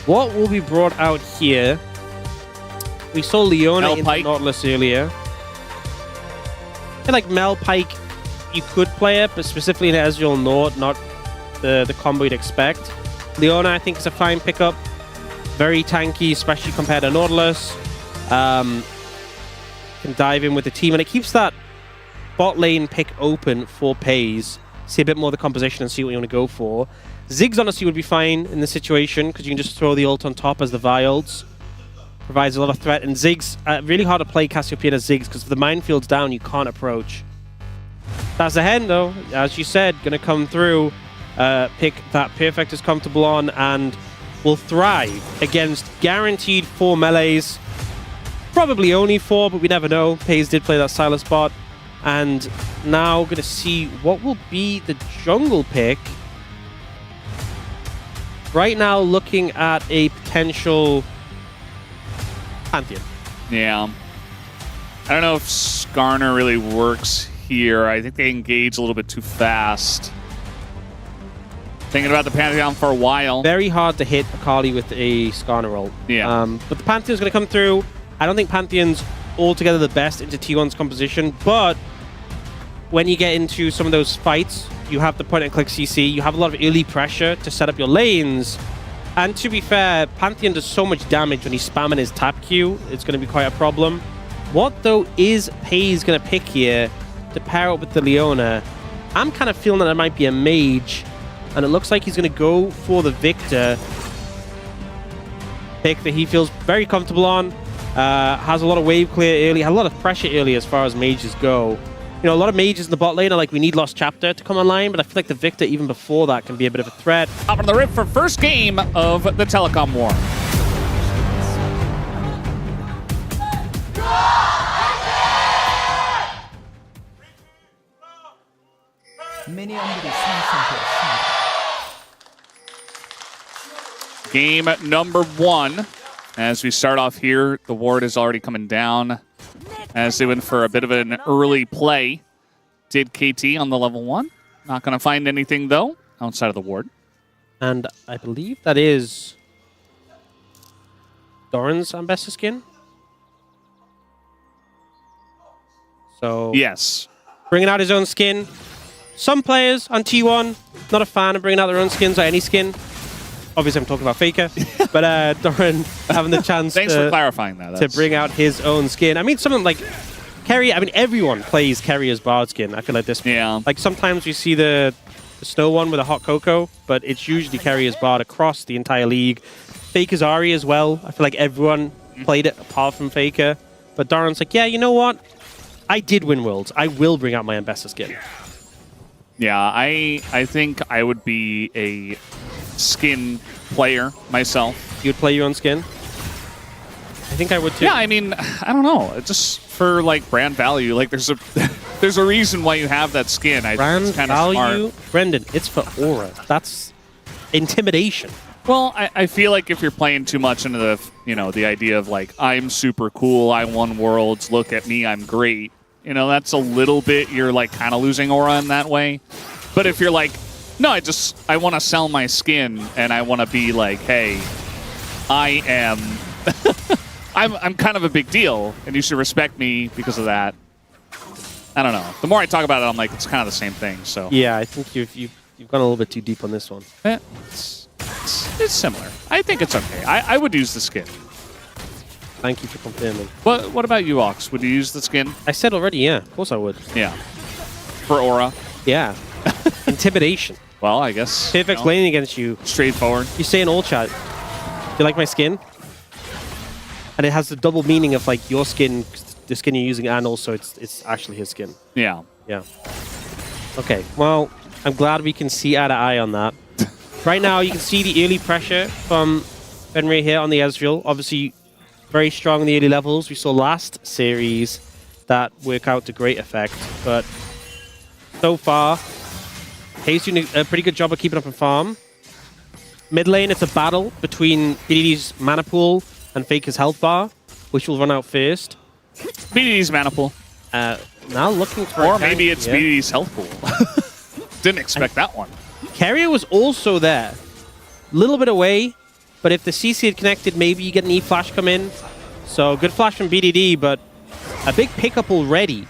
What will be brought out here? We saw Leona in the Nautilus earlier. I feel like Mel Pike, you could play it, but specifically in Ezreal Nord, not the combo you'd expect. Leona, I think, is a fine pickup. Very tanky, especially compared to Nautilus. Can dive in with the team, and it keeps that bot lane pick open for Pays. See a bit more of the composition and see what you want to go for. Ziggs honestly would be fine in this situation because you can just throw the ult on top as the Vi ults. Provides a lot of threat, and Ziggs, really hard to play Cassiopeia as Ziggs because if the minefield's down, you can't approach. That's the hen though, as you said, gonna come through, pick that Perfect is comfortable on, and will thrive against guaranteed 4 melees. Probably only 4, but we never know. Pays did play that Silas bot. And now gonna see what will be the jungle pick. Right now looking at a potential Pantheon. Yeah. I don't know if Skarner really works here. I think they engage a little bit too fast. Thinking about the Pantheon for a while. Very hard to hit Akali with a Skarner roll. Yeah. But the Pantheon's going to come through. I don't think Pantheon's altogether the best into T1's composition, but when you get into some of those fights, you have the point-and-click CC, you have a lot of early pressure to set up your lanes. And to be fair, Pantheon does so much damage when he's spamming his tap Q, it's going to be quite a problem. What, though, is Pays going to pick here to pair up with the Leona? I'm kind of feeling that it might be a mage, and it looks like he's going to go for the Victor. Pick that he feels very comfortable on. Has a lot of wave clear early, has a lot of pressure early as far as mages go. You know, a lot of mages in the bot lane are like, we need Lost Chapter to come online, but I feel like the Victor, even before that, can be a bit of a threat. Up on the rip for first game of the Telecom War. Game number 1. As we start off here, the ward is already coming down. As they went for a bit of an early play. Did KT on the level 1. Not going to find anything, though, outside of the ward. And I believe that is Doran's Ambassador skin. So yes, bringing out his own skin. Some players on T1, not a fan of bringing out their own skins or any skin. Obviously, I'm talking about Faker, but Doran having the chance Thanks for clarifying that. to bring out his own skin. I mean, something like Keria, I mean, everyone plays Keria's Bard skin. I feel like this. Yeah. Like, sometimes we see the snow one with a hot cocoa, but it's usually Keria's Bard across the entire league. Faker's Ari as well. I feel like everyone played it apart from Faker. But Doran's like, yeah, you know what? I did win Worlds. I will bring out my Ambassador skin. Yeah, I think I would be a skin player myself. You would play your own skin? I think I would too. Yeah, I mean, I don't know. Just for like brand value, like there's a reason why you have that skin. Brand it's value, smart. Brendan. It's for aura. That's intimidation. Well, I feel like if you're playing too much into the the idea of like I'm super cool, I won Worlds, look at me, I'm great. That's a little bit you're like kind of losing aura in that way. But if you're like, no, I want to sell my skin and I want to be like, hey, I am I'm kind of a big deal and you should respect me because of that. I don't know. The more I talk about it, I'm like, it's kind of the same thing. So yeah, I think you've gone a little bit too deep on this one. It's similar. I think it's okay. I would use the skin. Thank you for confirming. What about you, Ox? Would you use the skin? I said already, yeah. Of course I would. Yeah. For aura? Yeah. Intimidation. Well, I guess. Perfect's laning against you. Straightforward. You say in all chat, do you like my skin? And it has the double meaning of like your skin, the skin you're using, and also it's actually his skin. Yeah. Yeah. Okay, well, I'm glad we can see eye to eye on that. Right now, you can see the early pressure from Fenrir here on the Ezreal. Obviously, very strong in the early levels. We saw last series that work out to great effect. But so far, Hayes doing a pretty good job of keeping up on farm. Mid lane, it's a battle between BDD's mana pool and Faker's health bar, which will run out first. BDD's mana pool. Now looking for or maybe it's BDD's health pool. Didn't expect that one. Keria was also there. A little bit away. But if the CC had connected, maybe you get an E-flash come in. So good flash from BDD, but a big pickup already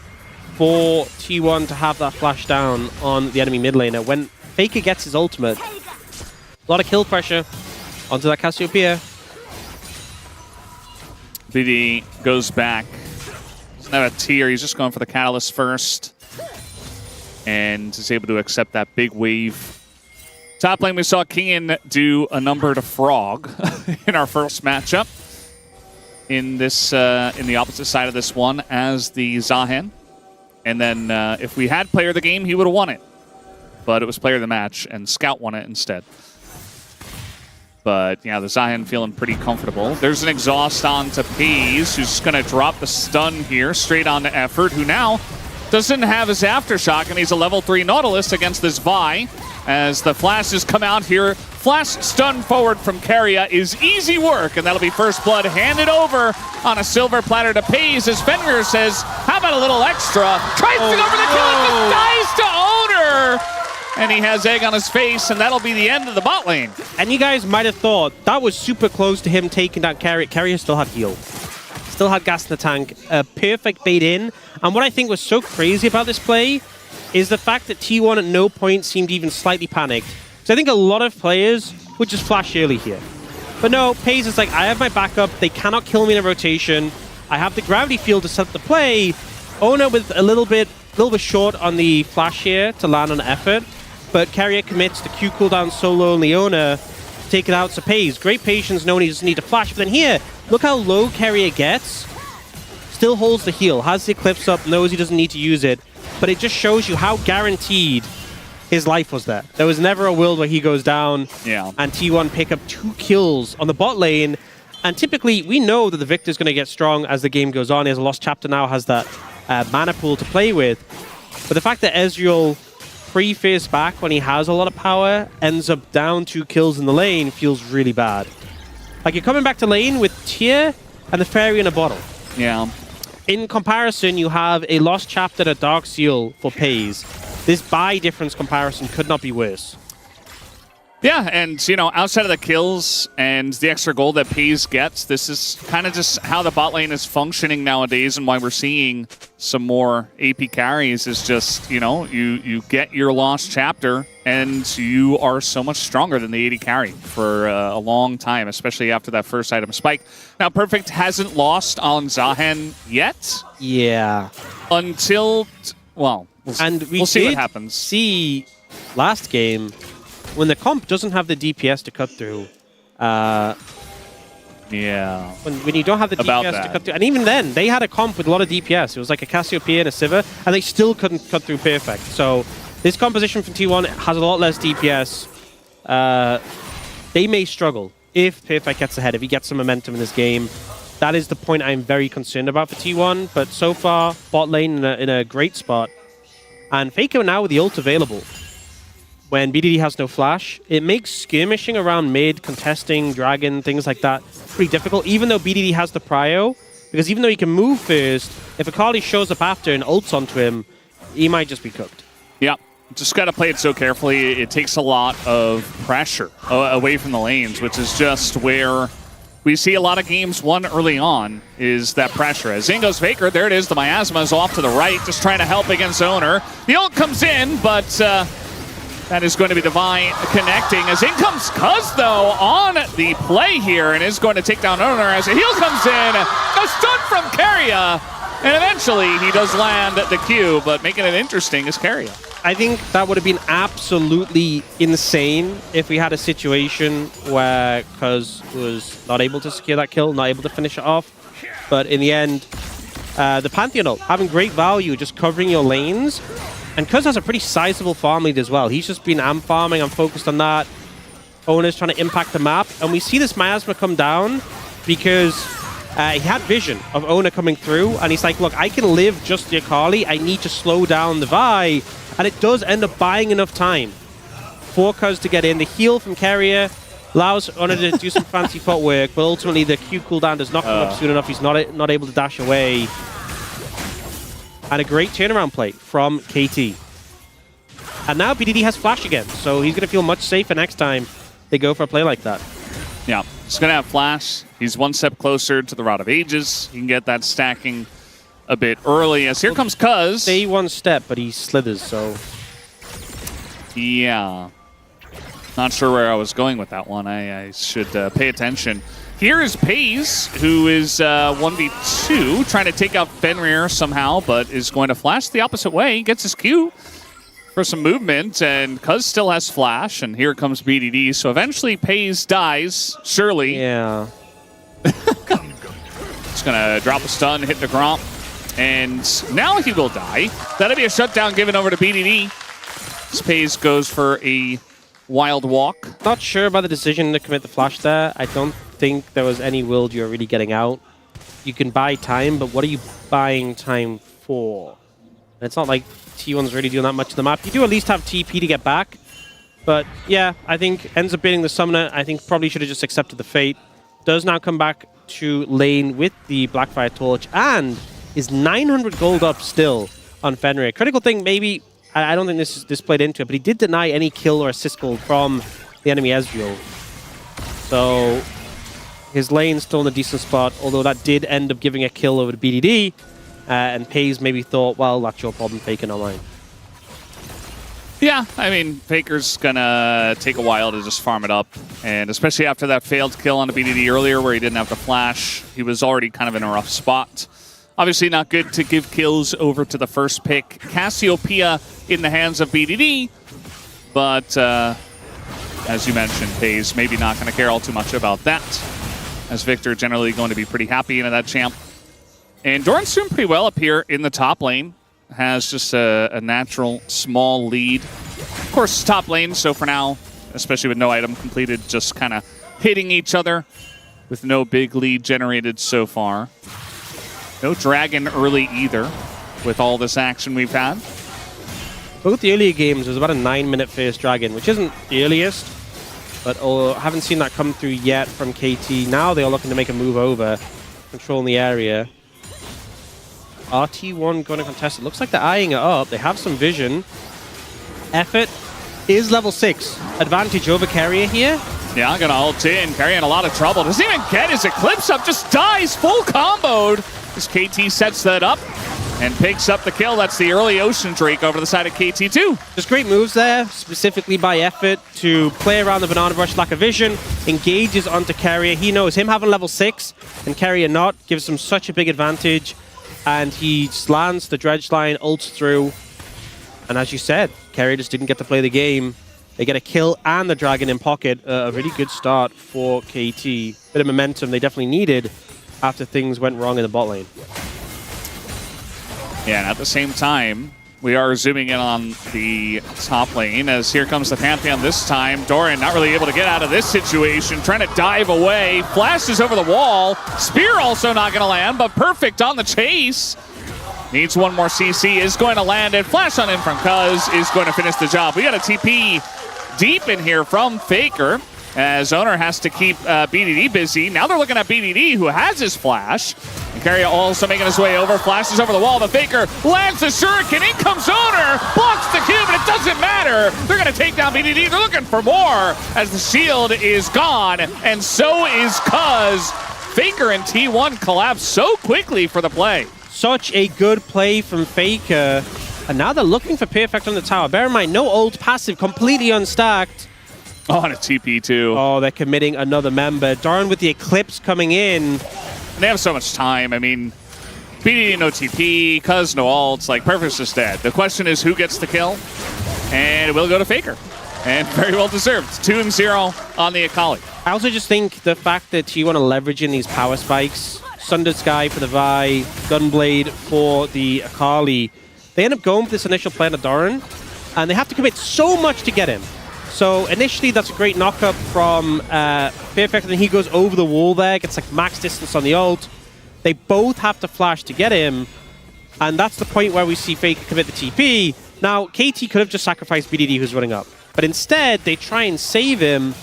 for T1 to have that flash down on the enemy mid laner. When Faker gets his ultimate, a lot of kill pressure onto that Cassiopeia. BD goes back. Doesn't have a tier. He's just going for the Catalyst first. And is able to accept that big wave. Top lane, we saw Kian do a number to Frog in our first matchup. In this, in the opposite side of this one as the Zahen. And then if we had player of the game, he would have won it. But it was player of the match, and Scout won it instead. But yeah, the Zahen feeling pretty comfortable. There's an exhaust on to Paze, who's going to drop the stun here straight on to Effort, who now doesn't have his Aftershock, and he's a level 3 Nautilus against this Vi. As the flashes come out here, flash stun forward from Keria is easy work, and that'll be first blood handed over on a silver platter to Paze, as Fenrir says, how about a little extra? Tries to go for the kill, and just dies to Oner! And he has egg on his face, and that'll be the end of the bot lane. And you guys might have thought that was super close to him taking down Keria. Keria still had heal. Still had gas in the tank. A perfect bait in. And what I think was so crazy about this play is the fact that T1 at no point seemed even slightly panicked. So I think a lot of players would just flash early here. But no, Paze is like, I have my backup. They cannot kill me in a rotation. I have the gravity field to set the play. Oner with a little bit short on the flash here to land on Effort. But Keria commits the Q cooldown solo on Leona to take it out to Paze. Great patience, knowing he doesn't need to flash. But then here, look how low Keria gets. Still holds the heal, has the Eclipse up, knows he doesn't need to use it. But it just shows you how guaranteed his life was there. There was never a world where he goes down and T1 pick up 2 kills on the bot lane. And typically, we know that the Victor's going to get strong as the game goes on. He has a Lost Chapter now, has that mana pool to play with. But the fact that Ezreal pre-face back when he has a lot of power, ends up down 2 kills in the lane, feels really bad. Like, you're coming back to lane with Tyr and the Fairy in a bottle. Yeah. In comparison, you have a Lost Chapter, a Dark Seal for Paze. This buy difference comparison could not be worse. Yeah, and, you know, outside of the kills and the extra gold that Paze gets, this is kind of just how the bot lane is functioning nowadays, and why we're seeing some more AP carries is just, you know, you get your Lost Chapter, and you are so much stronger than the AD carry for a long time, especially after that first item spike. Now, Perfect hasn't lost on Zahen yet. Yeah. Until, well, we'll see what happens. See last game, when the comp doesn't have the DPS to cut through, yeah. When you don't have the DPS to cut through, and even then, they had a comp with a lot of DPS. It was like a Cassiopeia and a Sivir, and they still couldn't cut through perfect. So this composition from T1 has a lot less DPS. They may struggle if perfect gets ahead, if he gets some momentum in this game. That is the point I'm very concerned about for T1. But so far, bot lane in a great spot. And Faker now with the ult available. When BDD has no flash, it makes skirmishing around mid, contesting, dragon, things like that, pretty difficult, even though BDD has the prio. Because even though he can move first, if Akali shows up after and ults onto him, he might just be cooked. Yeah, just got to play it so carefully. It takes a lot of pressure away from the lanes, which is just where we see a lot of games won early on, is that pressure. As in goes Faker, there it is, the Miasma is off to the right, just trying to help against Oner. The ult comes in, but that is going to be the Vi connecting. As in comes Cuz, though, on the play here, and is going to take down Oner as a heal comes in. A stun from Keria, and eventually he does land the Q, but making it interesting is Keria. I think that would have been absolutely insane if we had a situation where Cuz was not able to secure that kill, not able to finish it off. But in the end, the Pantheon ult, having great value, just covering your lanes. And Cuz has a pretty sizable farm lead as well. He's just been farming, I'm focused on that. Oner's trying to impact the map. And we see this Miasma come down because he had vision of Oner coming through. And he's like, look, I can live just the Akali. I need to slow down the Vi. And it does end up buying enough time for Cuz to get in. The heal from Keria allows Oner to do some fancy footwork. But ultimately, the Q cooldown does not come up soon enough. He's not able to dash away. And a great turnaround play from KT. And now BDD has flash again, so he's going to feel much safer next time they go for a play like that. Yeah. He's going to have flash. He's one step closer to the Rod of Ages. He can get that stacking a bit early. As here comes Cuz. Stay one step, but he slithers, so... Yeah. Not sure where I was going with that one. I should pay attention. Here is Pays, who is 1v2, trying to take out Fenrir somehow, but is going to flash the opposite way. He gets his Q for some movement, and Cuz still has flash, and here comes BDD. So eventually Pays dies, surely. Yeah. Just going to drop a stun, hit the Gromp, and now he will die. That'll be a shutdown given over to BDD. This Pays goes for a wild walk. Not sure about the decision to commit the flash there. I don't think there was any world you're really getting out. You can buy time, but what are you buying time for? And it's not like T1's really doing that much of the map. You do at least have TP to get back. But yeah, I think ends up beating the Summoner. I think probably should have just accepted the fate. Does now come back to lane with the Blackfire Torch and is 900 gold up still on Fenrir. Critical thing, maybe, I don't think this played into it, but he did deny any kill or assist gold from the enemy Ezreal. So his lane's still in a decent spot, although that did end up giving a kill over to BDD. And Pays maybe thought, well, that's your problem, Faker, not mine. Yeah, I mean, Faker's gonna take a while to just farm it up. And especially after that failed kill on the BDD earlier where he didn't have to flash, he was already kind of in a rough spot. Obviously not good to give kills over to the first pick. Cassiopeia in the hands of BDD, but as you mentioned, Pays maybe not going to care all too much about that, as Victor generally going to be pretty happy into that champ. And Doran's doing pretty well up here in the top lane. Has just a natural small lead. Of course, top lane, so for now, especially with no item completed, just kind of hitting each other with no big lead generated so far. No dragon early either with all this action we've had. Both the earlier games, was about a 9-minute first dragon, which isn't the earliest, but haven't seen that come through yet from KT. Now they are looking to make a move over, controlling the area. RT1 going to contest it. Looks like they're eyeing it up. They have some vision. Effort is level 6. Advantage over Keria here. Yeah, I'm going to ult in. Keria in a lot of trouble. Doesn't even get his Eclipse up. Just dies full comboed. As KT sets that up and picks up the kill. That's the early Ocean Drake over the side of KT2. Just great moves there, specifically by Effort to play around the Banana Brush, lack of vision, engages onto Keria. He knows him having level 6 and Keria not, gives him such a big advantage. And he lands the Dredge line, ults through. And as you said, Keria just didn't get to play the game. They get a kill and the dragon in pocket. A really good start for KT. Bit of momentum they definitely needed after things went wrong in the bot lane. Yeah, and at the same time, we are zooming in on the top lane as here comes the Pantheon this time. Doran not really able to get out of this situation, trying to dive away. Flashes over the wall. Spear also not going to land, but perfect on the chase. Needs one more CC, is going to land, and flash on in from Cuz is going to finish the job. We got a TP deep in here from Faker, as Oner has to keep BDD busy. Now they're looking at BDD, who has his flash. And Keria also making his way over, flashes over the wall, but Faker lands the shuriken. In comes Oner, blocks the cube, and it doesn't matter. They're going to take down BDD. They're looking for more, as the shield is gone, and so is Cuz. Faker and T1 collapse so quickly for the play. Such a good play from Faker. And now they're looking for Perfect on the tower. Bear in mind, no ult passive, completely unstacked. Oh, and a TP too. Oh, they're committing another member. Doran with the Eclipse coming in. And they have so much time. I mean, BDD no TP, Cuz no ults, like Perfect's just dead. The question is who gets the kill? And it will go to Faker. And very well deserved. 2-0 on the Akali. I also just think the fact that you want to leverage in these power spikes, Sundered Sky for the Vi, Gunblade for the Akali, they end up going with this initial play on Doran, and they have to commit so much to get him. So initially, that's a great knock-up from Perfect, and then he goes over the wall there, gets like max distance on the ult. They both have to flash to get him, and that's the point where we see Faker commit the TP. Now, KT could have just sacrificed BDD who's running up, but instead, they try and save him,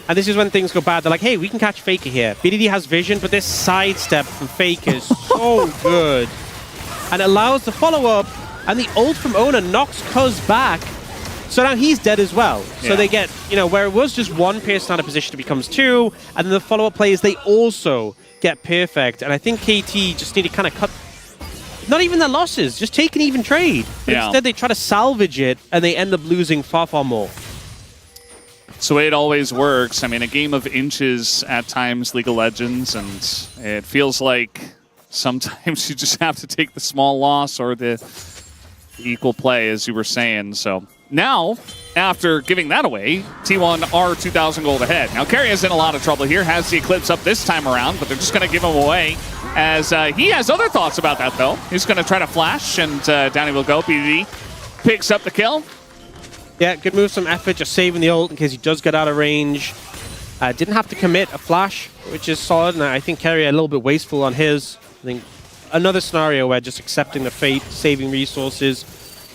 and this is when things go bad. They're like, hey, we can catch Faker here. BDD has vision, but this sidestep from Faker is so good, and it allows the follow-up, and the ult from Oner knocks Cuz back. So now he's dead as well. So they get, you know, where it was just one person out of position, it becomes two, and then the follow-up players, they also get perfect. And I think KT just need to kind of cut, not even their losses, just take an even trade. But instead, they try to salvage it, and they end up losing far, far more. It's the way it always works. I mean, a game of inches at times, League of Legends, and it feels like sometimes you just have to take the small loss or the equal play, as you were saying. So now, after giving that away, T1 are 2,000 gold ahead. Now, Keria's in a lot of trouble here, has the Eclipse up this time around, but they're just going to give him away, as he has other thoughts about that, though. He's going to try to flash, and down he will go. BDD picks up the kill. Yeah, good move, some effort, just saving the ult in case he does get out of range. Didn't have to commit a flash, which is solid, and I think Keria a little bit wasteful on his. I think another scenario where just accepting the fate, saving resources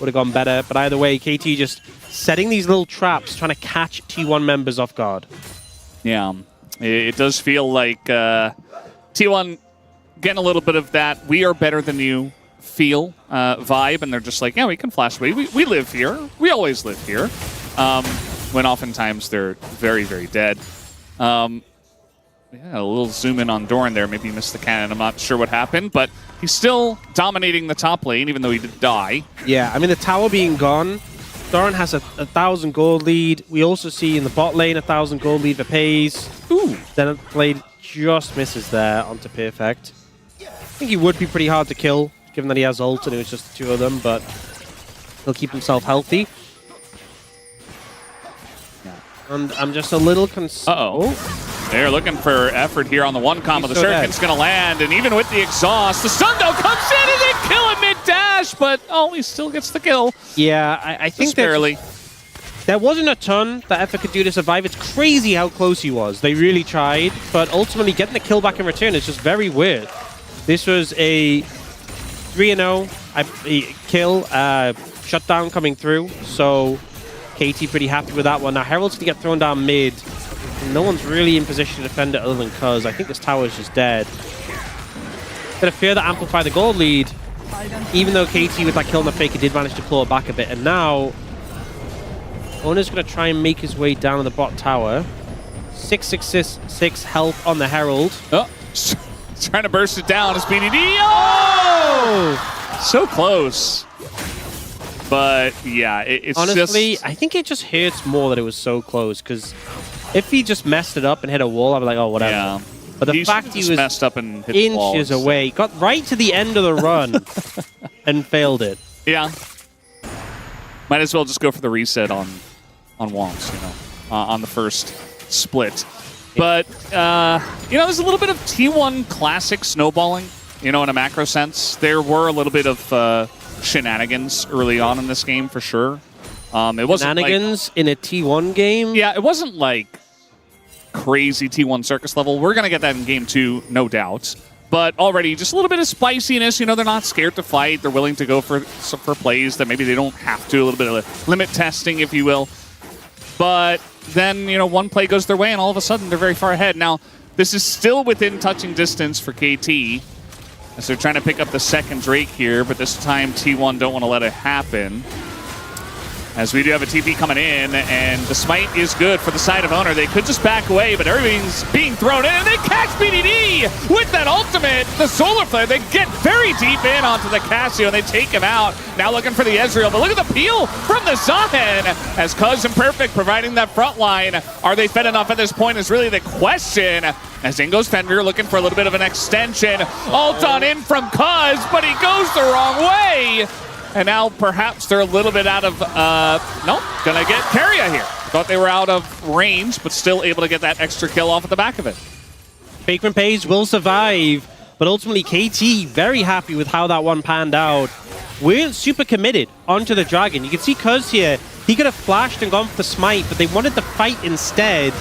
would have gone better. But either way, KT just setting these little traps, trying to catch T1 members off guard. Yeah, it does feel like T1 getting a little bit of that "we are better than you" feel vibe, and they're just like, yeah, we can flash away. We live here. We always live here. When oftentimes they're very, very dead. Yeah, a little zoom in on Doran there. Maybe he missed the cannon. I'm not sure what happened, but he's still dominating the top lane, even though he did die. Yeah, I mean, the tower being gone, Doran has a 1,000 gold lead. We also see in the bot lane 1,000 gold lead for Pays. Ooh. Then blade just misses there onto Perfect. I think he would be pretty hard to kill, given that he has ult and it was just the two of them, but he'll keep himself healthy. And I'm just a little concerned. Uh-oh. They're looking for effort here on the one combo. The Shuriken's going to land, and even with the exhaust, the Sundo comes in and they kill him mid-dash, but he still gets the kill. Yeah, I think barely. There wasn't a ton that effort could do to survive. It's crazy how close he was. They really tried, but ultimately getting the kill back in return is just very weird. This was a 3-0 kill, shutdown coming through, so KT pretty happy with that one. Now Herald's going to get thrown down mid. No one's really in position to defend it other than Cuz. I think this tower is just dead. Gonna fear that amplify the gold lead, even though KT with that kill on the Faker did manage to claw it back a bit. And now Oner's gonna try and make his way down to the bot tower. 666 health on the Herald. Oh, trying to burst it down as BDD. Oh! So close. But yeah, it's honestly, just... I think it just hurts more that it was so close, because if he just messed it up and hit a wall, I'd be like, oh, whatever. Yeah. But the fact he was messed up and hit inches away, got right to the end of the run and failed it. Yeah. Might as well just go for the reset on Wonks, you know, on the first split. But, you know, there's a little bit of T1 classic snowballing, you know, in a macro sense. There were a little bit of shenanigans early on in this game, for sure. It wasn't shenanigans like, in a T1 game? Yeah, it wasn't like crazy T1 circus level. We're going to get that in game 2, no doubt. But already, just a little bit of spiciness. You know, they're not scared to fight. They're willing to go for plays that maybe they don't have to. A little bit of limit testing, if you will. But then, you know, one play goes their way, and all of a sudden, they're very far ahead. Now, this is still within touching distance for KT, as they're trying to pick up the second Drake here, but this time T1 don't want to let it happen. As we do have a TP coming in, and the smite is good for the side of Oner. They could just back away, but everything's being thrown in, and they catch BDD with that ultimate, the solar flare. They get very deep in onto the Cassio, and they take him out. Now looking for the Ezreal, but look at the peel from the Zahen, as Cuz and Perfect providing that front line. Are they fed enough at this point is really the question, as in goes Fenrir looking for a little bit of an extension. Ult on in from Cuz, but he goes the wrong way. And now perhaps they're a little bit out of, nope, gonna get Keria here. Thought they were out of range, but still able to get that extra kill off at the back of it. Fakeman Pays will survive, but ultimately KT very happy with how that one panned out. We're super committed onto the Dragon. You can see Cuz here, he could have flashed and gone for the smite, but they wanted to fight instead.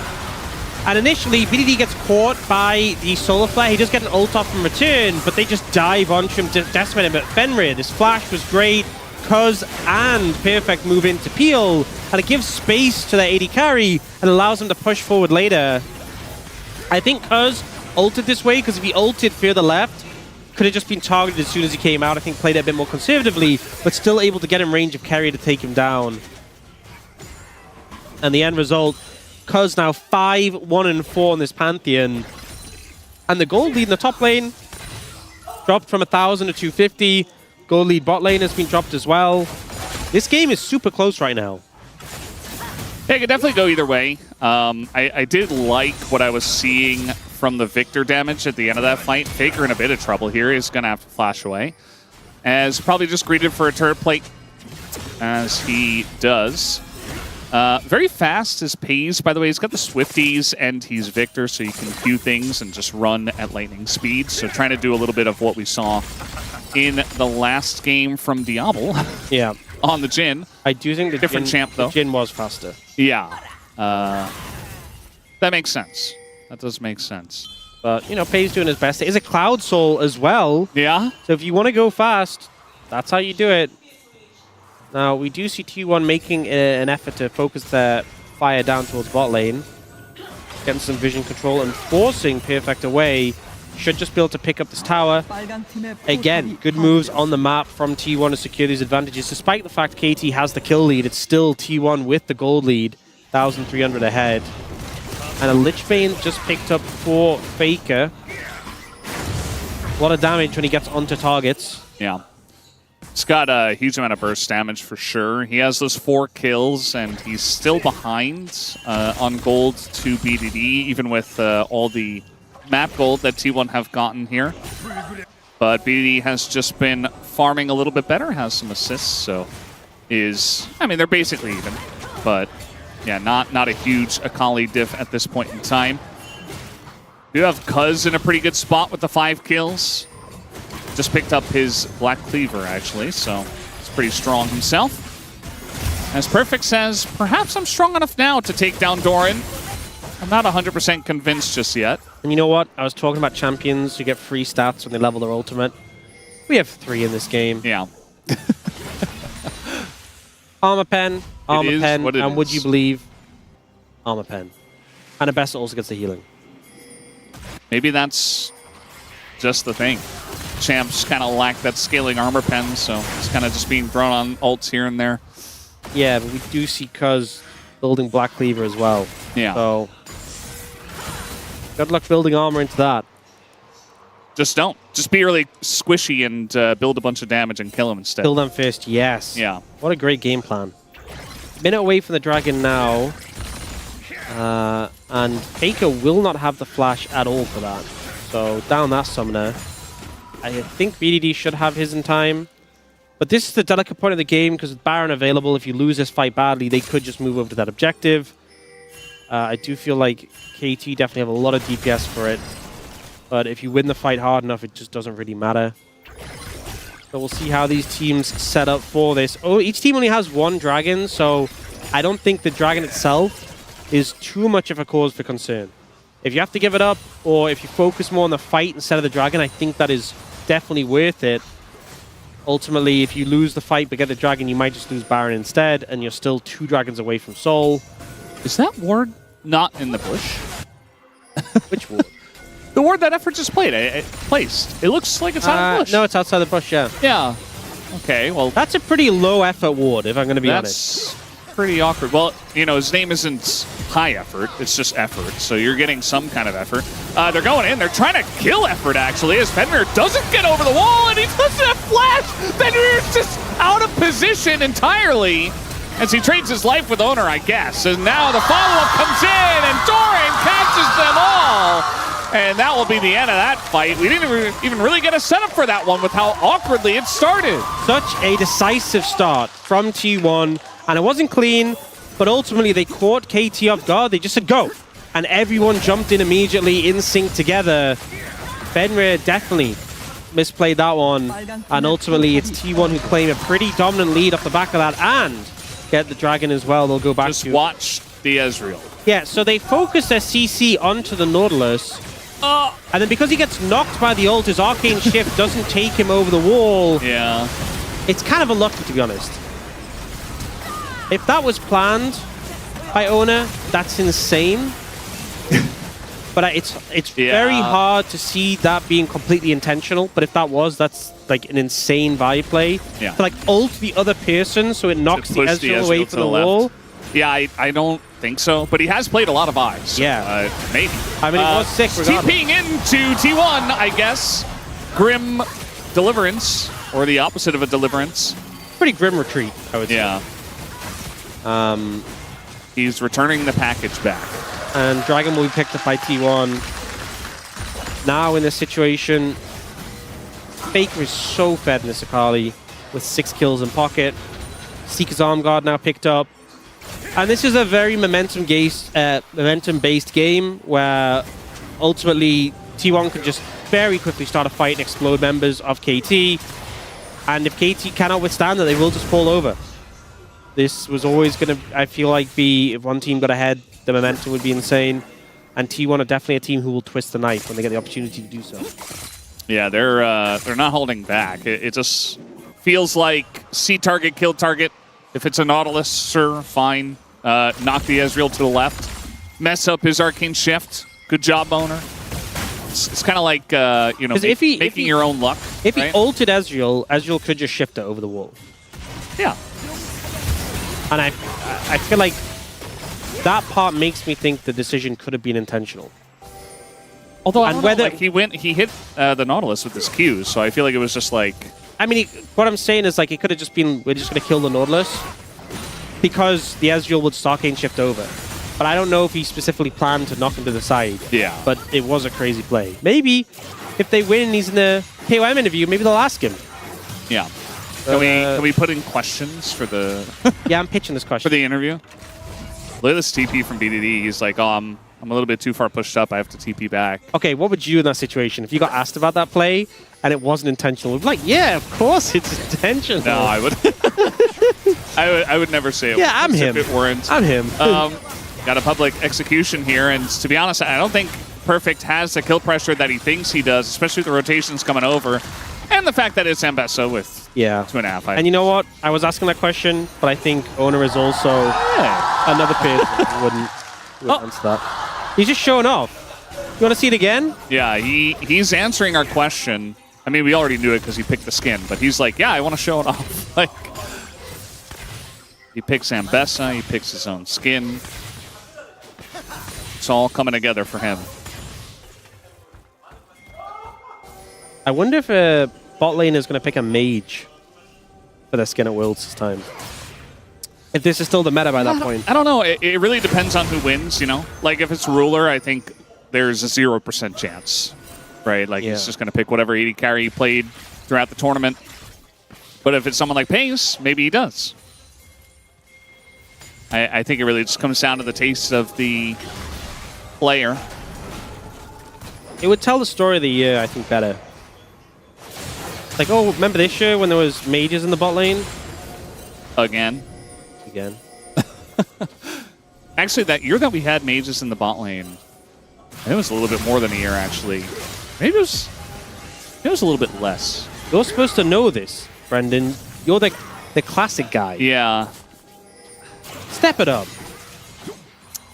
And initially, BDD gets caught by the Solar Flare. He does get an ult off in return, but they just dive onto him to decimate him. But Fenrir, this flash was great. Cuz and Perfect move into Peel, and it gives space to their AD carry and allows them to push forward later. I think Cuz ulted this way, because if he ulted further left, could have just been targeted as soon as he came out. I think played it a bit more conservatively, but still able to get in range of Keria to take him down. And the end result, Cuz now 5-1-4 in this Pantheon. And the gold lead in the top lane dropped from 1,000 to 250. Gold lead bot lane has been dropped as well. This game is super close right now. Yeah, it could definitely go either way. I did like what I was seeing from the Victor damage at the end of that fight. Faker in a bit of trouble here. He's going to have to flash away. As probably just greeted for a turret plate, as he does. Very fast is Pays, by the way. He's got the Swifties and he's Victor, so you can queue things and just run at lightning speed. So trying to do a little bit of what we saw in the last game from Diablo. Yeah. On the Jhin. I do think the different champ, though. The Jhin was faster. Yeah. That makes sense. That does make sense. But, you know, Pays doing his best. It is a Cloud Soul as well. Yeah. So if you want to go fast, that's how you do it. Now, we do see T1 making an effort to focus their fire down towards bot lane. Getting some vision control and forcing Perfect away. Should just be able to pick up this tower. Again, good moves on the map from T1 to secure these advantages. Despite the fact KT has the kill lead, it's still T1 with the gold lead. 1,300 ahead. And a Lich Bane just picked up for Faker. A lot of damage when he gets onto targets. Yeah. He's got a huge amount of burst damage for sure. He has those 4 kills, and he's still behind on gold to BDD, even with all the map gold that T1 have gotten here. But BDD has just been farming a little bit better, has some assists, so I mean, they're basically even. But yeah, not a huge Akali diff at this point in time. We do have Cuz in a pretty good spot with the 5 kills. Just picked up his Black Cleaver, actually, so he's pretty strong himself. As Perfect says, perhaps I'm strong enough now to take down Doran. I'm not 100% convinced just yet. And you know what? I was talking about champions who get free stats when they level their ultimate. We have 3 in this game. Yeah. Armor Pen, and is. would you believe? Armor Pen. And Abessa also gets the healing. Maybe that's just the thing. Champs kind of lack that scaling armor pen, so it's kind of just being thrown on ults here and there. Yeah, but we do see Cuz building Black Cleaver as well. Yeah. So, good luck building armor into that. Just don't. Just be really squishy and build a bunch of damage and kill him instead. Kill them first, yes. Yeah. What a great game plan. Minute away from the dragon now. And Faker will not have the flash at all for that. So, down that summoner. I think BDD should have his in time. But this is the delicate point of the game because with Baron available, if you lose this fight badly, they could just move over to that objective. I do feel like KT definitely have a lot of DPS for it. But if you win the fight hard enough, it just doesn't really matter. So we'll see how these teams set up for this. Oh, each team only has 1 dragon, so I don't think the dragon itself is too much of a cause for concern. If you have to give it up, or if you focus more on the fight instead of the dragon, I think that is definitely worth it. Ultimately, if you lose the fight but get the dragon, you might just lose Baron instead, and you're still 2 dragons away from Soul. Is that ward not in the bush? Which ward? The ward that Effort just placed. It looks like it's out of the bush. No, it's outside the bush, yeah. Yeah. Okay, well... That's a pretty low effort ward, if I'm going to be honest. That's pretty awkward. Well, you know, his name isn't High Effort. It's just Effort, so you're getting some kind of effort. They're going in. They're trying to kill Effort, actually, as Fenrir doesn't get over the wall, and he doesn't have flash! Fenrir's just out of position entirely as he trades his life with Oner, I guess. And now the follow-up comes in, and Doran catches them all! And that will be the end of that fight. We didn't even really get a setup for that one with how awkwardly it started. Such a decisive start from T1, and it wasn't clean, but ultimately they caught KT off guard. They just said, go! And everyone jumped in immediately in sync together. Fenrir definitely misplayed that one, and ultimately it's T1 who claim a pretty dominant lead off the back of that, and get the dragon as well. They'll go back Just watch the Ezreal. Yeah, so they focus their CC onto the Nautilus, and then because he gets knocked by the ult, his Arcane Shift doesn't take him over the wall. Yeah. It's kind of unlucky, to be honest. If that was planned by Oner, that's insane. But it's very hard to see that being completely intentional. But if that was, that's like an insane value play. Yeah. To like ult the other person so it knocks the Ezreal away from the wall. Yeah, I don't think so, but he has played a lot of Eyes. So, Yeah. maybe. I mean, it was sick regardless. TPing into T1, I guess. Grim Deliverance, or the opposite of a Deliverance. Pretty grim retreat, I would say. Yeah. He's returning the package back. And Dragon will be picked up by T1. Now in this situation, Faker is so fed in this Akali with 6 kills in pocket. Seeker's Arm Guard now picked up. And this is a very momentum-based game where ultimately T1 can just very quickly start a fight and explode members of KT. And if KT cannot withstand that, they will just fall over. This was always going to, I feel like, be, if one team got ahead, the momentum would be insane. And T1 are definitely a team who will twist the knife when they get the opportunity to do so. Yeah, they're not holding back. It just feels like see target, kill target. If it's a Nautilus, sir, fine. Knock the Ezreal to the left. Mess up his Arcane Shift. Good job, Oner. It's kind of like, you know, making your own luck. If he ulted Ezreal, Ezreal could just shift it over the wall. Yeah. And I feel like that part makes me think the decision could have been intentional. Although I don't know, like he hit the Nautilus with his Qs, so I feel like it was just like... I mean, what I'm saying is like it could have just been, we're just going to kill the Nautilus because the Ezreal would Arcane Shift over. But I don't know if he specifically planned to knock him to the side. Yeah. But it was a crazy play. Maybe if they win and he's in the KOM interview, maybe they'll ask him. Yeah. Can we put in questions for the... Yeah, I'm pitching this question. For the interview? Look at this TP from BDD. He's like, oh, I'm a little bit too far pushed up. I have to TP back. Okay, what would you in that situation? If you got asked about that play and it wasn't intentional, we'd be like, yeah, of course it's intentional. No, I would... I would never say it. Yeah, I'm him. If it weren't. I'm him. Got a public execution here, and to be honest, I don't think Perfect has the kill pressure that he thinks he does, especially with the rotations coming over, and the fact that it's Ambessa with 2.5. And you know what? I was asking that question, but I think Oner is also another person who wouldn't answer that. He's just showing off. You want to see it again? Yeah, he's answering our question. I mean, we already knew it because he picked the skin, but he's like, yeah, I want to show it off. Like, he picks Ambessa, he picks his own skin. It's all coming together for him. I wonder if bot lane is going to pick a mage for their skin at Worlds this time. If this is still the meta by that point. I don't know. It really depends on who wins, you know? Like, if it's Ruler, I think there's a 0% chance, right? Like, he's just going to pick whatever AD carry he played throughout the tournament. But if it's someone like Pace, maybe he does. I think it really just comes down to the taste of the player. It would tell the story of the year, I think, better. Like, oh, remember this year when there was mages in the bot lane? Again. Actually, that year that we had mages in the bot lane, it was a little bit more than a year, actually. Maybe it was a little bit less. You're supposed to know this, Brendan. You're the classic guy. Yeah. Step it up.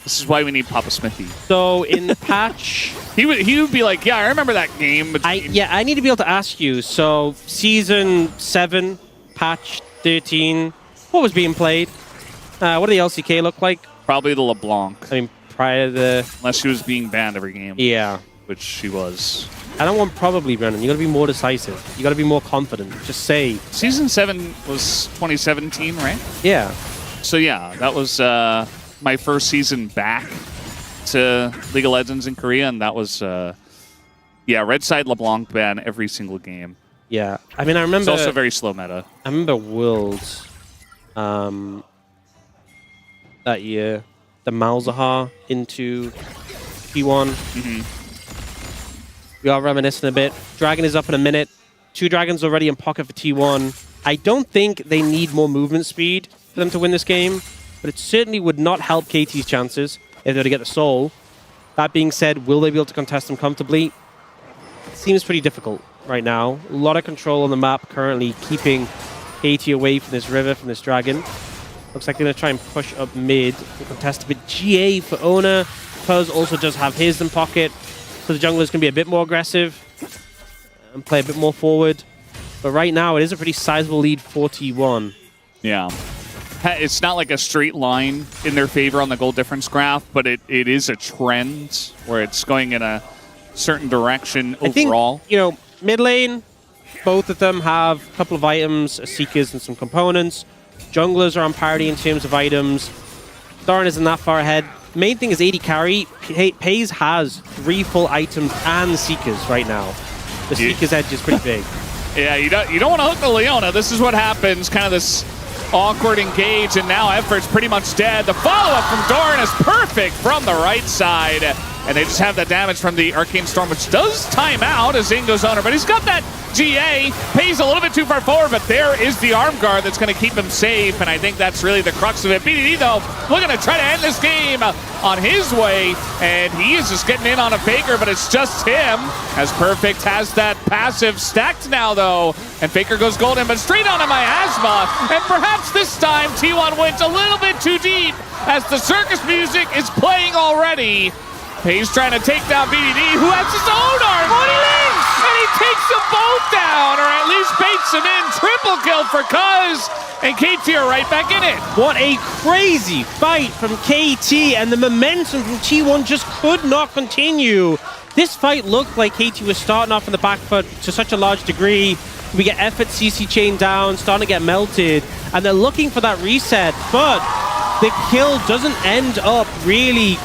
This is why we need Papa Smithy. So in the patch... he would be like, yeah, I remember that game. I need to be able to ask you. So Season 7, patch 13, what was being played? What did the LCK look like? Probably the LeBlanc. I mean, prior to the... Unless she was being banned every game. Yeah. Which she was. I don't want probably, Brendan. You got to be more decisive. You got to be more confident. Just say... Season 7 was 2017, right? Yeah. So yeah, that was my first season back to League of Legends in Korea, and that was, Red Side LeBlanc ban every single game. Yeah. I mean, I remember... It's also very slow meta. I remember Worlds that year. The Malzahar into P1. We are reminiscing a bit. Dragon is up in a minute. 2 dragons already in pocket for T1. I don't think they need more movement speed for them to win this game, but it certainly would not help KT's chances if they were to get the soul. That being said, will they be able to contest them comfortably? It seems pretty difficult right now. A lot of control on the map currently, keeping KT away from this river, from this dragon. Looks like they're going to try and push up mid and contest a bit. GA for Oner. Puz also does have his in pocket, so the jungler's going to be a bit more aggressive and play a bit more forward. But right now, it is a pretty sizable lead for T1. Yeah. it's not like a straight line in their favor on the goal difference graph, but it is a trend where it's going in a certain direction overall. I think, mid lane, both of them have a couple of items, Seekers and some components. Junglers are on parity in terms of items. Doran isn't that far ahead. Main thing is AD carry. Paze has 3 full items and Seekers right now. The Seekers edge is pretty big. Yeah, you don't want to hook the Leona. This is what happens, kind of this awkward engage, and now Effort's pretty much dead. The follow-up from Doran is perfect from the right side. And they just have that damage from the Arcane Storm, which does time out as in goes Oner. But he's got that GA. Pays a little bit too far forward, but there is the arm guard that's going to keep him safe. And I think that's really the crux of it. BDD, though, looking to try to end this game on his way. And he is just getting in on a Faker, but it's just him. As Perfect has that passive stacked now, though. And Faker goes golden, but straight onto Miasma. And perhaps this time, T1 went a little bit too deep as the circus music is playing already. He's trying to take down BDD, who has his own arm. And he takes them both down, or at least baits them in. Triple kill for Cuz, and KT are right back in it. What a crazy fight from KT, and the momentum from T1 just could not continue. This fight looked like KT was starting off on the back foot to such a large degree. We get Effort CC chain down, starting to get melted, and they're looking for that reset, but the kill doesn't end up really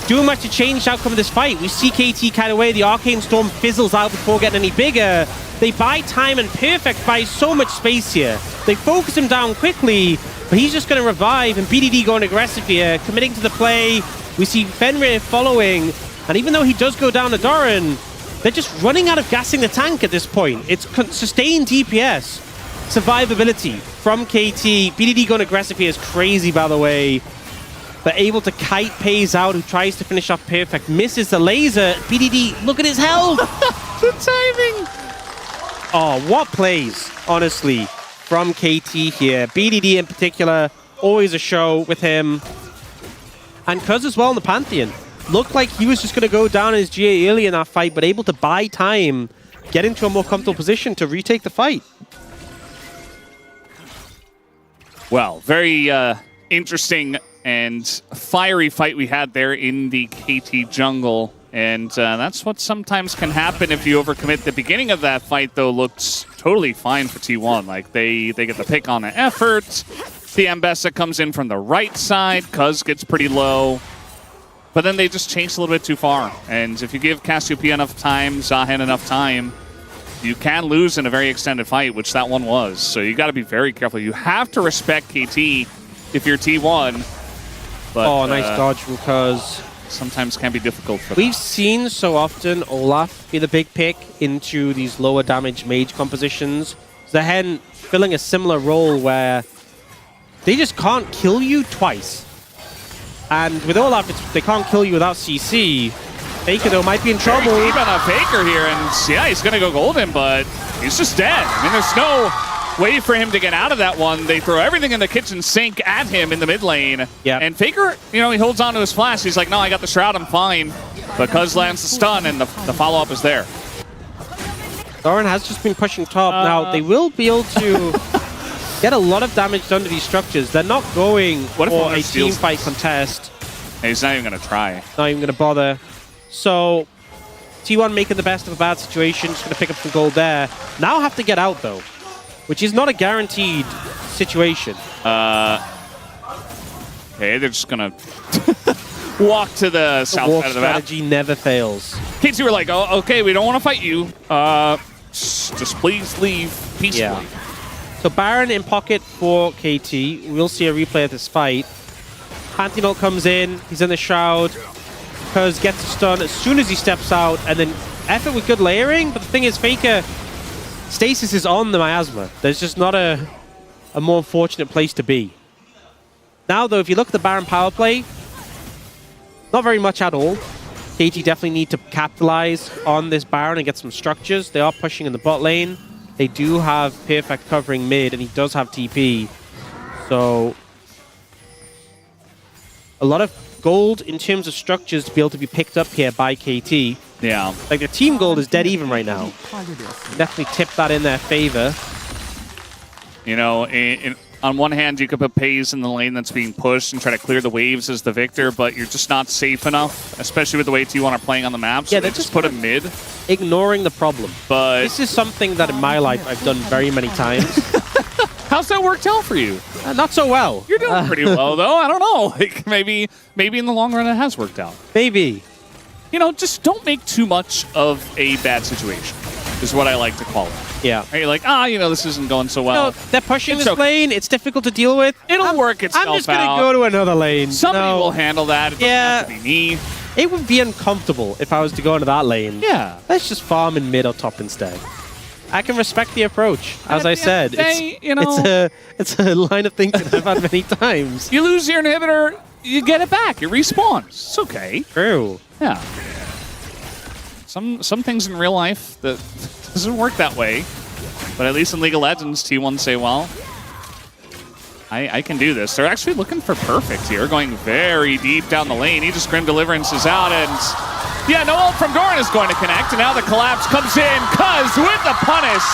doing much to change the outcome of this fight. We see KT kind of away. The Arcane Storm fizzles out before getting any bigger. They buy time, and Perfect buys so much space here. They focus him down quickly, but he's just going to revive, and BDD going aggressive here, committing to the play. We see Fenrir following, and even though he does go down to Doran, they're just running out of gassing the tank at this point. It's sustained DPS. Survivability from KT. BDD going aggressive here is crazy, by the way. But able to kite Paze out, who tries to finish off Perfect. Misses the laser. BDD, look at his health! The timing! Oh, what plays, honestly, from KT here. BDD in particular, always a show with him. And Cuz as well in the Pantheon. Looked like he was just going to go down in his GA early in that fight, but able to buy time, get into a more comfortable position to retake the fight. Well, very interesting and fiery fight we had there in the KT jungle. And that's what sometimes can happen if you overcommit. The beginning of that fight, though, looked totally fine for T1. Like, they get the pick on the Effort. The Ambessa comes in from the right side. Cuz gets pretty low. But then they just chase a little bit too far. And if you give Cassiopeia enough time, Zahen enough time, you can lose in a very extended fight, which that one was. So you got to be very careful. You have to respect KT if you're T1. But, oh, nice dodge from Cuz. Sometimes can be difficult for them. We've seen so often Olaf be the big pick into these lower damage mage compositions. Zahen filling a similar role where they just can't kill you twice. And with Olaf, they can't kill you without CC. Faker, though, might be in trouble. Very deep on a Faker here, and yeah, he's going to go golden, but he's just dead. I mean, there's no way for him to get out of that one. They throw everything in the kitchen sink at him in the mid lane. Yep. And Faker, he holds on to his flash. He's like, no, I got the Shroud, I'm fine. But Cuz lands the stun, and the follow-up is there. Doran has just been pushing top. Now, they will be able to get a lot of damage done to these structures. They're not going for a team fight contest. And he's not even going to try. Not even going to bother. So, T1 making the best of a bad situation. Just going to pick up some gold there. Now have to get out, though, which is not a guaranteed situation. Okay, they're just going to walk to the south side of the map. Strategy never fails. KT were like, oh, okay, we don't want to fight you. Just please leave peacefully. Yeah. So Baron in pocket for KT. We'll see a replay of this fight. Pantheon comes in. He's in the Shroud. Cuz gets a stun as soon as he steps out. And then Effort with good layering. But the thing is, Faker stasis is on the Miasma. There's just not a more fortunate place to be. Now, though, if you look at the Baron power play, not very much at all. KT definitely need to capitalize on this Baron and get some structures. They are pushing in the bot lane. They do have Perfect covering mid, and he does have TP. So, a lot of gold in terms of structures to be able to be picked up here by KT. Yeah. Like, the team gold is dead even right now. Definitely tip that in their favor. on one hand, you could put Pays in the lane that's being pushed and try to clear the waves as the victor, but you're just not safe enough, especially with the way T1 are playing on the map. So yeah, they just put him mid. Ignoring the problem. But this is something that in my life I've done very many times. How's that worked out for you? Not so well. You're doing pretty well, though. I don't know. Like maybe in the long run it has worked out. Maybe. You know, just don't make too much of a bad situation, is what I like to call it. Yeah. Right? You're like, this isn't going so well. They're pushing this lane. It's difficult to deal with. It'll work itself out. I'm just going to go to another lane. Somebody will handle that. It doesn't have to be me. It would be uncomfortable if I was to go into that lane. Yeah. Let's just farm in mid or top instead. I can respect the approach. As I said, it's a line of thinking I've had many times. You lose your inhibitor, you get it back. It respawns. It's okay. True. Yeah. Some things in real life that doesn't work that way. But at least in League of Legends, T1 say, well, I can do this. They're actually looking for perfect here, going very deep down the lane. He just Grim Deliverance is out, and yeah, no ult from Doran is going to connect, and now the collapse comes in, Cuz with the punish.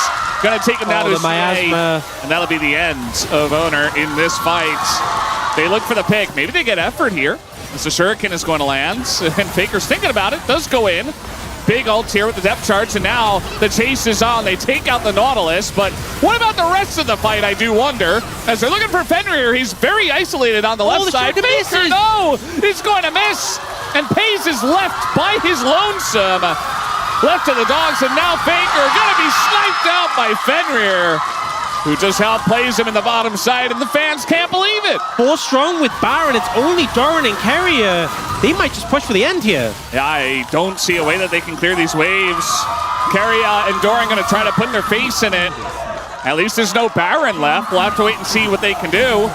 Gonna take him down to his miasma, and that'll be the end of Oner in this fight. They look for the pick. Maybe they get effort here, as the Shuriken is going to land, and Faker's thinking about it, does go in. Big ult here with the depth charge, and now the chase is on. They take out the Nautilus, but what about the rest of the fight, I do wonder? As they're looking for Fenrir, he's very isolated on the left side. Faker, no! He's going to miss! And Pays is left by his lonesome. Left to the dogs, and now Faker gonna be sniped out by Fenrir, who just outplays him in the bottom side, and the fans can't believe it. 4 strong with Baron. It's only Doran and Keria. They might just push for the end here. Yeah, I don't see a way that they can clear these waves. Keria and Doran going to try to put their face in it. At least there's no Baron left. We'll have to wait and see what they can do.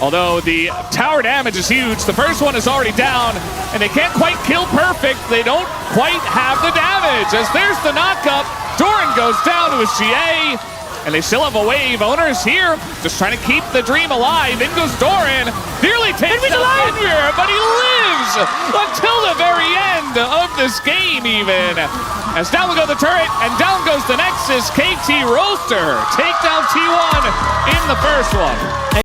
Although the tower damage is huge. The first one is already down, and they can't quite kill perfect. They don't quite have the damage. As there's the knockup, Doran goes down to his GA. And they still have a wave. Oner's here, just trying to keep the dream alive. In goes Doran. Nearly takes out Fenrir, but he lives until the very end of this game even. As down will go the turret, and down goes the Nexus. KT ROLSTER take down T1 in the first one.